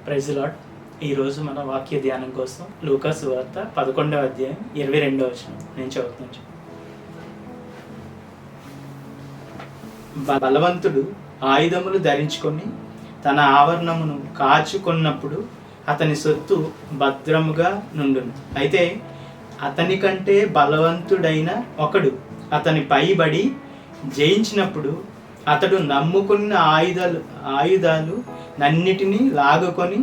Praise lord. ఈరోజు మన వాక్య ధ్యానం కోసం లూకా సువార్త 11వ అధ్యాయం 22వ వచనం నేను చదువుతున్నాను. బలవంతుడు ఆయుధములు ధరించుకొని తన ఆవరణమును కాచుకున్నప్పుడు అతని సొత్తు భద్రముగా నుండును. అయితే అతని కంటే బలవంతుడైన ఒకడు అతని పైబడి జయించినప్పుడు అతడు నమ్ముకున్న ఆయుధాలు నన్నిటినీ లాగుకొని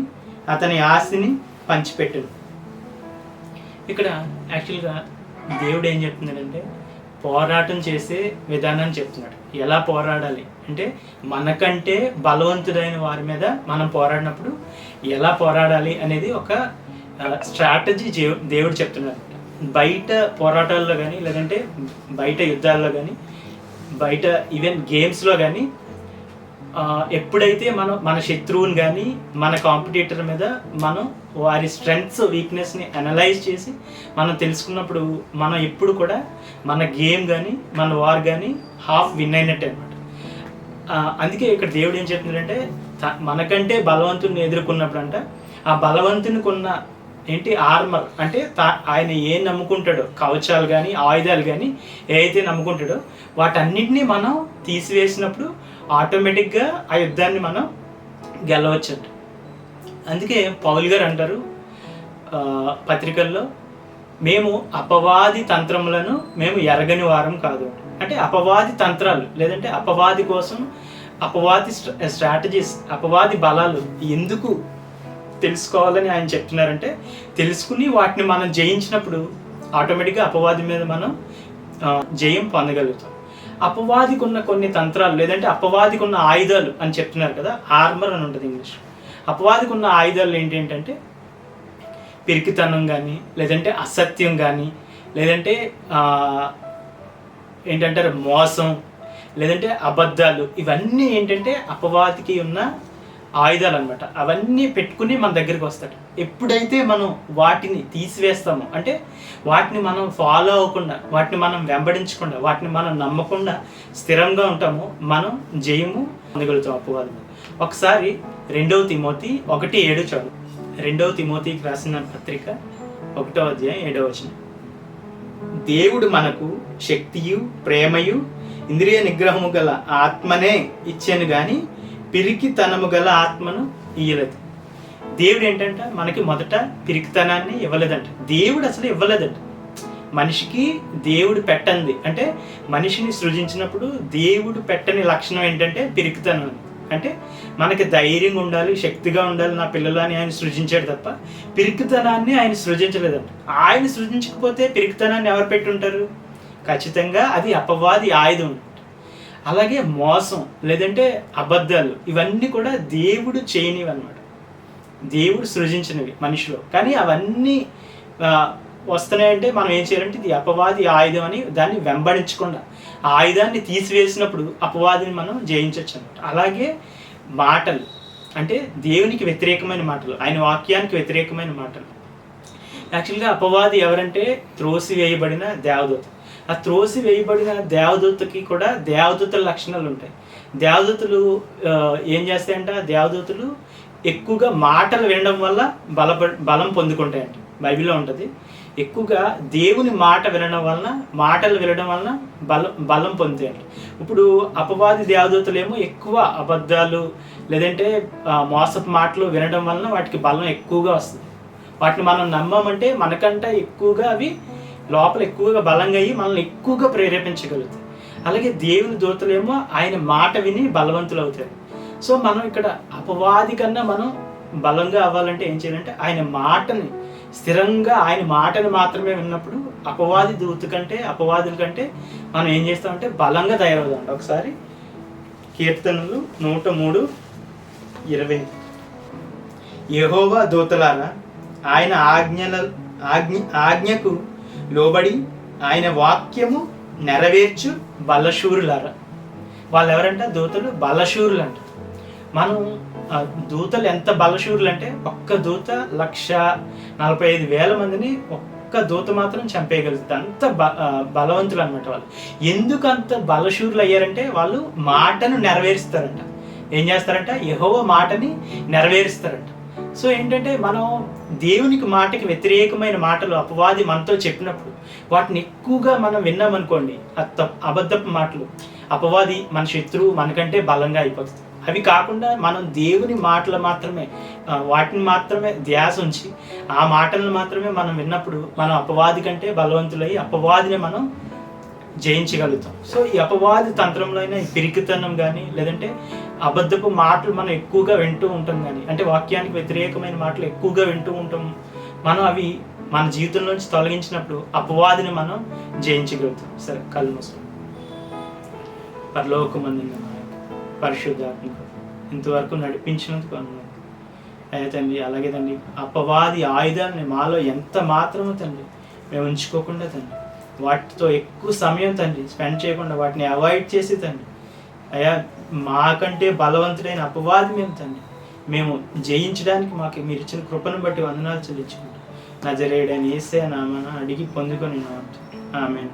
అతని ఆస్తిని పంచిపెట్టడు. ఇక్కడ యాక్చువల్గా దేవుడు ఏం చెప్తున్నాడంటే పోరాటం చేసే విధానాన్ని చెప్తున్నాడు. ఎలా పోరాడాలి అంటే మనకంటే బలవంతుడైన వారి మీద మనం పోరాడినప్పుడు ఎలా పోరాడాలి అనేది ఒక స్ట్రాటజీ దేవుడు చెప్తున్నాడు. బయట పోరాటాల్లో కానీ, లేదంటే బయట యుద్ధాల్లో కానీ, బయట ఈవెన్ గేమ్స్లో కానీ ఎప్పుడైతే మనం మన శత్రువుని కానీ మన కాంపిటీటర్ మీద మనం వారి స్ట్రెంగ్త్స్ వీక్నెస్ని అనలైజ్ చేసి మనం తెలుసుకున్నప్పుడు మనం ఎప్పుడు కూడా మన గేమ్ కానీ మన వార్ కానీ హాఫ్ విన్ అయినట్టే అనమాట. అందుకే ఇక్కడ దేవుడు ఏం చెప్తున్నాడంటే మనకంటే బలవంతుని ఎదుర్కొన్నప్పుడు అంట ఆ బలవంతునికి ఉన్న ఆర్మర్ అంటే ఆయన ఏం నమ్ముకుంటాడో, కవచాలు కానీ ఆయుధాలు కానీ ఏదైతే నమ్ముకుంటాడో వాటన్నిటినీ మనం తీసివేసినప్పుడు ఆటోమేటిక్గా ఆ యుద్ధాన్ని మనం గెలవచ్చు అంట. అందుకే పౌలు గారు అంటారు పత్రికల్లో, మేము అపవాది తంత్రములను మేము ఎరగని వారం కాదు. అంటే అపవాది తంత్రాలు, లేదంటే అపవాది కోసం అపవాది స్ట్రాటజీస్, అపవాది బలాలు ఎందుకు తెలుసుకోవాలని ఆయన చెప్తున్నారంటే తెలుసుకుని వాటిని మనం జయించినప్పుడు ఆటోమేటిక్గా అపవాది మీద మనం జయం పొందగలుగుతాం. అపవాదికి ఉన్న కొన్ని తంత్రాలు, లేదంటే అపవాదికి ఉన్న ఆయుధాలు అని చెప్తున్నారు కదా, ఆర్మర్ అని ఉంటుంది ఇంగ్లీష్. అపవాదికి ఉన్న ఆయుధాలు ఏంటంటే పిరికితనం కానీ, లేదంటే అసత్యం కానీ, లేదంటే ఏంటంటారు మోసం, లేదంటే అబద్ధాలు. ఇవన్నీ ఏంటంటే అపవాదికి ఉన్న ఆయుధాలు అనమాట. అవన్నీ పెట్టుకుని మన దగ్గరికి వస్తాడు. ఎప్పుడైతే మనం వాటిని తీసివేస్తామో, అంటే వాటిని మనం ఫాలో అవ్వకుండా, వాటిని మనం వెంబడించకుండా, వాటిని మనం నమ్మకుండా స్థిరంగా ఉంటామో మనం జయము పొందగలుగుతాం అపవాది. ఒకసారి 2వ తిమోతి 1:7 చదువు. 2వ తిమోతికి రాసిన పత్రిక 1వ అధ్యాయం 7వ వచనం. దేవుడు మనకు శక్తియు ప్రేమయు ఇంద్రియ నిగ్రహము గల ఆత్మనే ఇచ్చాను కానీ పిరికితనము గల ఆత్మను ఇయ్యలేదు. దేవుడు ఏంటంట మనకి మొదట పిరికితనాన్ని ఇవ్వలేదంట. దేవుడు అసలు ఇవ్వలేదంట. మనిషికి దేవుడు పెట్టంది అంటే మనిషిని సృజించినప్పుడు దేవుడు పెట్టని లక్షణం ఏంటంటే పిరికితనం. అంటే మనకి ధైర్యంగా ఉండాలి, శక్తిగా ఉండాలి నా పిల్లలు అని ఆయన సృజించాడు తప్ప పిరికితనాన్ని ఆయన సృజించలేదంట. ఆయన సృజించకపోతే పిరికితనాన్ని ఎవరు పెట్టి ఉంటారు? ఖచ్చితంగా అది అపవాది ఆయుధం. అలాగే మోసం, లేదంటే అబద్ధాలు, ఇవన్నీ కూడా దేవుడు చేయనివి అన్నమాట. దేవుడు సృజించినవి మనిషిలో. కానీ అవన్నీ వస్తున్నాయంటే మనం ఏం చేయాలంటే ఇది అపవాది ఆయుధం అని దాన్ని వెంబడించకుండా ఆ ఆయుధాన్ని తీసివేసినప్పుడు అపవాదిని మనం జయించవచ్చు అన్నమాట. అలాగే మాటలు, అంటే దేవునికి వ్యతిరేకమైన మాటలు, ఆయన వాక్యానికి వ్యతిరేకమైన మాటలు. యాక్చువల్గా అపవాది ఎవరంటే త్రోసివేయబడిన దేవదూత. ఆ త్రోసి వేయబడిన దేవదూతకి కూడా దేవదూతల లక్షణాలు ఉంటాయి. దేవదూతలు ఏం చేస్తాయంట, దేవదూతలు ఎక్కువగా మాటలు వినడం వల్ల బలం పొందుకుంటాయంట. బైబిల్లో ఉంటుంది. ఎక్కువగా దేవుని మాట వినడం వలన, మాటలు వినడం వలన బలం పొందుతాయంట. ఇప్పుడు అపవాది దేవదూతలు ఏమో ఎక్కువ అబద్ధాలు, లేదంటే మోసపు మాటలు వినడం వలన వాటికి బలం ఎక్కువగా వస్తుంది. వాటిని మనం నమ్మమంటే మనకంటే ఎక్కువగా అవి లోపల ఎక్కువగా బలంగా అయ్యి మనల్ని ఎక్కువగా ప్రేరేపించగలుగుతాయి. అలాగే దేవుని దూతలేమో ఆయన మాట విని బలవంతులు అవుతారు. సో మనం ఇక్కడ అపవాది కన్నా మనం బలంగా అవ్వాలంటే ఏం చేయాలంటే ఆయన మాటని స్థిరంగా, ఆయన మాటని మాత్రమే విన్నప్పుడు అపవాదుల కంటే మనం ఏం చేస్తామంటే బలంగా తయారవుదాం. ఒకసారి కీర్తనలు 103:20. యెహోవా దూతలారా ఆయన ఆజ్ఞకు లోబడి ఆయన వాక్యము నెరవేర్చు బలశూరులారా. వాళ్ళు ఎవరంట? దూతలు బలశూరులు అంట. మనం దూతలు ఎంత బలశూరులు అంటే ఒక్క దూత 1,45,000 మందిని ఒక్క దూత మాత్రం చంపేయగలుగుతుంది. అంత బలవంతులు అనమాట వాళ్ళు. ఎందుకు అంత బలశూరులు అయ్యారంటే వాళ్ళు మాటను నెరవేరుస్తారంట. ఏం చేస్తారంట? యెహోవా మాటని నెరవేరుస్తారంట. సో ఏంటంటే మనం దేవునికి మాటకి వ్యతిరేకమైన మాటలు అపవాది మనతో చెప్పినప్పుడు వాటిని ఎక్కువగా మనం విన్నామనుకోండి, అబద్ధపు మాటలు, అపవాది మన శత్రువు మనకంటే బలంగా అయిపోతుంది. అవి కాకుండా మనం దేవుని మాటలు మాత్రమే, వాటిని మాత్రమే ధ్యాస ఉంచి ఆ మాటలను మాత్రమే మనం విన్నప్పుడు మనం అపవాది కంటే బలవంతులై అపవాదిని మనం జయించగలుగుతాం. సో ఈ అపవాది తంత్రంలో అయినా ఈ పిరికితనం కానీ, లేదంటే అబద్ధపు మాటలు మనం ఎక్కువగా వింటూ ఉంటాం కానీ, అంటే వాక్యానికి వ్యతిరేకమైన మాటలు ఎక్కువగా వింటూ ఉంటాం, మనం అవి మన జీవితంలోంచి తొలగించినప్పుడు అపవాదిని మనం జయించగలుగుతాం. సరే, కళ్ళు మూసుకోండి. పరలోకమందున్న మా పరిశుద్ధాత్మకు ఇంతవరకు నడిపించినందుకు అయ్యా తండ్రి, అలాగే తండ్రి అపవాది ఆయుధాన్ని మాలో ఎంత మాత్రమో తండ్రి మేము ఉంచుకోకుండా తండ్రి, వాటితో ఎక్కువ సమయం తండ్రి స్పెండ్ చేయకుండా వాటిని అవాయిడ్ చేసి తండ్రి, అయ్యా మాకంటే బలవంతుడైన అపవాది మేము జయించడానికి మాకు మీరు ఇచ్చిన కృపను బట్టి వందనాలు చెల్లించుకుంటాం. నజరేయుడైన యేసయ్య నామమున అడిగి పొందుకొని ఆమేన్.